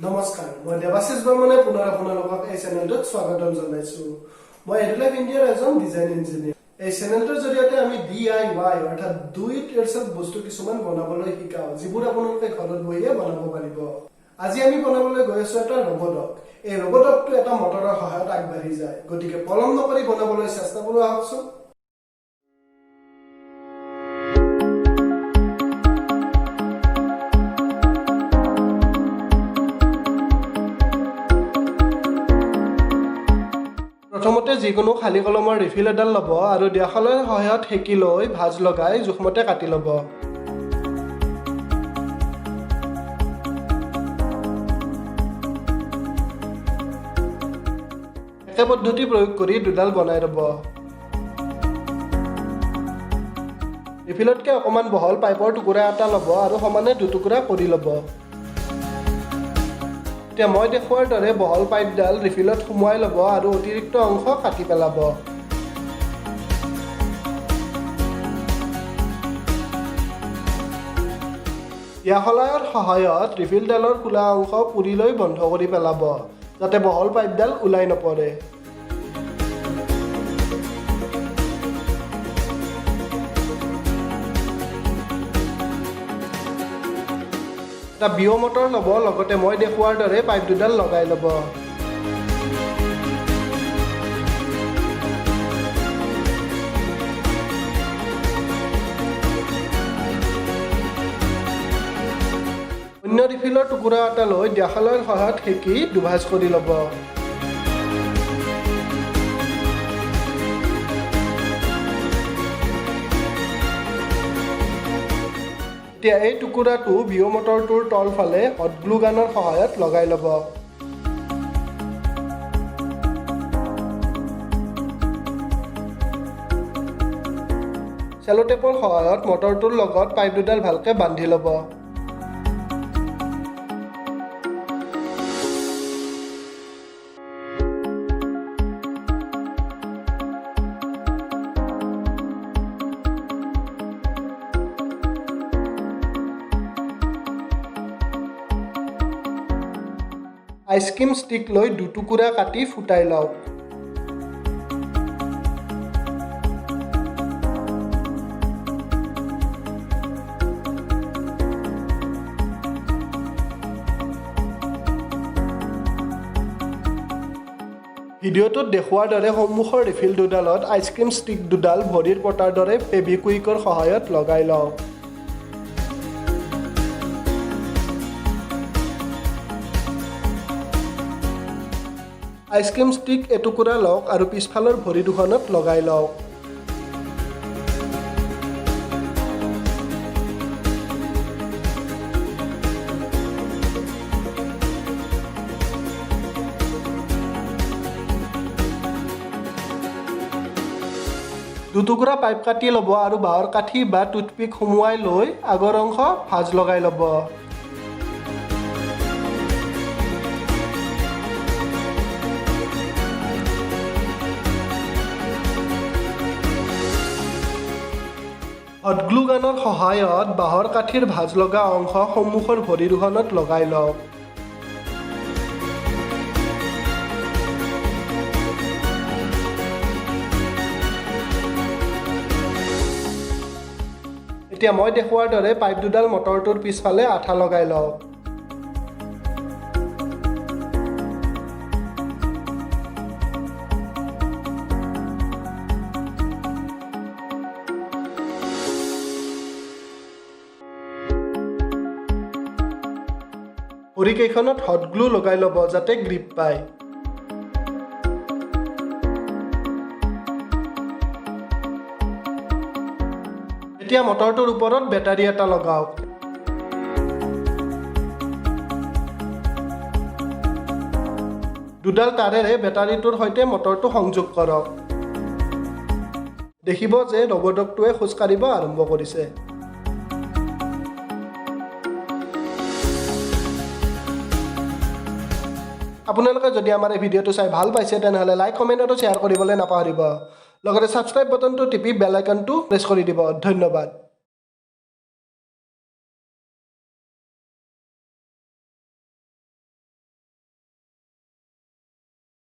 নমস্কাৰ মই দেবাশিষ বৰ্মনে পুনৰ আপোনালোকক এই চেনেলটোত স্বাগতম জনাইছো মই Edulife Indiaৰ এজন ডিজাইন ইঞ্জিনিয়াৰ এই চেনেলটোৰ জৰিয়তে আমি DIY অৰ্থাৎ ডু ইট ইয়োৰসেল্ফ বস্তু কিছুমান বনাবলৈ শিকাও যিবোৰ আপোনালোকে ঘৰত বহিয়ে বনাব পাৰিব আজি আমি বনাবলৈ গৈ আছো এটা ৰবটক এই ৰবটকটো এটা মটৰৰ সহায়ত আগবাঢ়ি যায় গতিকে পলম নকৰি বনাবলৈ চেষ্টা কৰো আহকচোন প্ৰথমতে যিকোনো খালি কলমৰ ৰিফিল এডাল ল'ব আৰু দিয়াখলৰ সহায়ত হেকি লৈ ভাঁজ লগাই জোখমতে কাটি ল'ব একে পদ্ধতি প্ৰয়োগ কৰি দুডাল বনাই ল'ব ৰিফিলতকৈ অকণমান বহল পাইপৰ টুকুৰা এটা ল'ব আৰু সমানে দুটুকুৰা কৰি ল'ব এতিয়া মই দেখুৱাৰ দৰে বহল পাইপডাল ৰিফিলত সুমুৱাই ল'ব আৰু অতিৰিক্ত অংশ কাটি পেলাব ইয়াখলাইৰ সহায়ত ৰিফিলডালৰ খোলা অংশ পুৰি লৈ বন্ধ কৰি পেলাব যাতে বহল পাইপডাল ওলাই নপৰে এটা বিঅ' মটৰ ল'ব লগতে মই দেখুৱাৰ দৰে পাইপ দুডাল লগাই ল'ব অন্য ৰিফিলৰ টুকুৰা এটা লৈ দিয়াখলৰ সহায়ত হেকি দুভাঁজ কৰি ল'ব এতিয়া এই টুকুৰাটো বিঅ' মটৰটোৰ তলফালে হট গ্লু গানৰ সহায়ত লগাই ল'ব চেলোটেপৰ সহায়ত মটৰটোৰ লগত পাইপ দুডাল ভালকৈ বান্ধি ল'ব আইচক্ৰীম ষ্টিক লৈ দুটুকুৰা কাটি ফুটাই লওক ভিডিঅ'টোত দেখুৱাৰ দৰে সন্মুখৰ ৰিফিল দুডালত আইচক্ৰীম ষ্টিক দুডাল ভৰিৰ পতাৰ দৰে ফেভিকুইকৰ সহায়ত লগাই লওক আইচক্ৰীম ষ্টিক এটুকুৰা লওক আৰু পিছফালৰ ভৰি দুখনত লগাই লওক দুটুকুৰা পাইপ কাটি ল'ব আৰু বাঁহৰ কাঠি বা টুথপিক সুমুৱাই লৈ আগৰ অংশ ভাঁজ লগাই ল'ব হট গ্লু গানৰ সহায়ত বাঁহৰ কাঠিৰ ভাঁজ লগা অংশ সন্মুখৰ ভৰি দুখনত লগাই লওক এতিয়া মই দেখুৱাৰ দৰে পাইপ দুডাল মটৰটোৰ পিছফালে আঠা লগাই লওক ভৰিকেইখনত হট গ্লু লগাই ল'ব যাতে গ্ৰিপ পায় এতিয়া মটৰটোৰ ওপৰত বেটাৰী এটা লগাওক দুডাল তাৰেৰে বেটাৰীটোৰ সৈতে মটৰটো সংযোগ কৰক দেখিব যে ৰবটকটোৱে খোজ কাঢ়িব আৰম্ভ কৰিছে আপোনালোকে যদি আমাৰ এই ভিডিঅ'টো চাই ভাল পাইছে তেনেহ'লে লাইক কমেণ্ট আৰু শ্বেয়াৰ কৰিবলৈ নাপাহৰিব লগতে ছাবস্ক্ৰাইব বাটনটো টিপি বেল আইকনটো প্ৰেছ কৰি দিব ধন্যবাদ